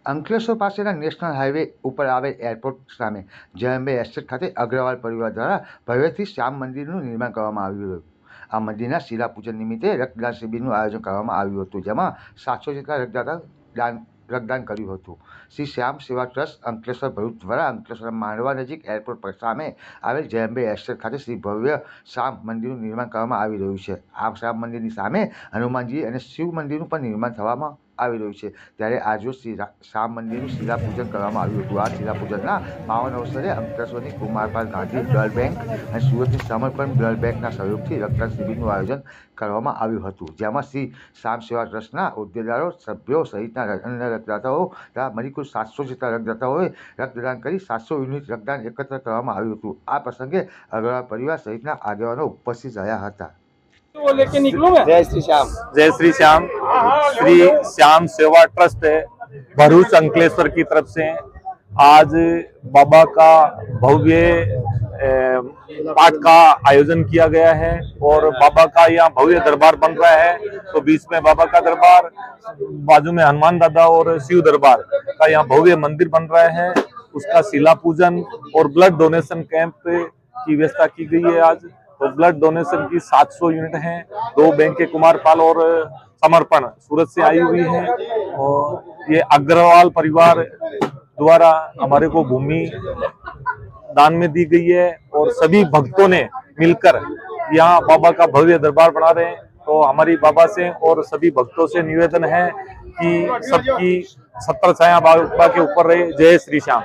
અંકલેશ્વર પાસેના national highway ઉપર આવેલ એરપોર્ટ સામે જયંબે એસ્ટેટ ખાતે અગ્રવાલ પરિવાર દ્વારા ભવ્યથી શ્યામ મંદિરનું નિર્માણ કરવામાં આવ્યું હતું। આ મંદિરના શિલાપૂજન નિમિત્તે રક્તદાન શિબિરનું આયોજન કરવામાં આવ્યું હતું, જેમાં 700 જેટલા રક્તદાતા રક્તદાન કર્યું હતું। શ્રી શ્યામ સેવા ટ્રસ્ટ અંકલેશ્વર ભરૂચ દ્વારા અંકલેશ્વર માંડવા નજીક એરપોર્ટ સામે આવેલ જયંબે એસ્ટેટ ખાતે શ્રી ભવ્ય શ્યામ મંદિરનું નિર્માણ કરવામાં આવી રહ્યું છે। આ શ્યામ મંદિરની સામે હનુમાનજી અને શિવ મંદિરનું પણ નિર્માણ થવામાં આવી રહ્યું છે, ત્યારે આજરોજ શ્રી શ્યામ મંદિરનું શિલાપૂજન કરવામાં આવ્યું હતું। આ શિલાપૂજનના પાવન અવસરે અંકલેશ્વરની કુમારપાલ ગાંધી બ્લડ બેંક અને સુરતની સમર્પણ બ્લડ બેંકના સહયોગથી રક્તદાન શિબિરનું આયોજન કરવામાં આવ્યું હતું, જેમાં શ્રી શ્યામ સેવા ટ્રસ્ટના હોદ્દેદારો, સભ્યો સહિતના અન્ય રક્તદાતાઓ મળી કુલ 700 જેટલા રક્તદાતાઓએ રક્તદાન કરી 700 યુનિટ રક્તદાન એકત્ર કરવામાં આવ્યું હતું। આ પ્રસંગે અગ્રવાલ પરિવાર સહિતના આગેવાનો ઉપસ્થિત રહ્યા હતા। जय श्री श्याम। जय श्री श्याम। श्री श्याम सेवा ट्रस्ट भरूच अंकलेश्वर की तरफ से आज बाबा का भव्य पाठ का आयोजन किया गया है और बाबा का यहाँ भव्य दरबार बन रहा है। तो बीच में बाबा का दरबार, बाजू में हनुमान दादा और शिव दरबार का यहाँ भव्य मंदिर बन रहा है। उसका शिला पूजन और ब्लड डोनेशन कैंप की व्यवस्था की गई है। आज तो ब्लड डोनेशन की 700 यूनिट हैं। 2 बैंक के कुमारपाल और समर्पण सूरत से आई हुई है और ये अग्रवाल परिवार द्वारा हमारे को भूमि दान में दी गई है और सभी भक्तों ने मिलकर यहाँ बाबा का भव्य दरबार बना रहे हैं। तो हमारी बाबा से और सभी भक्तों से निवेदन है कि सबकी छत्र छाया बाबा के ऊपर रहे। जय श्री श्याम।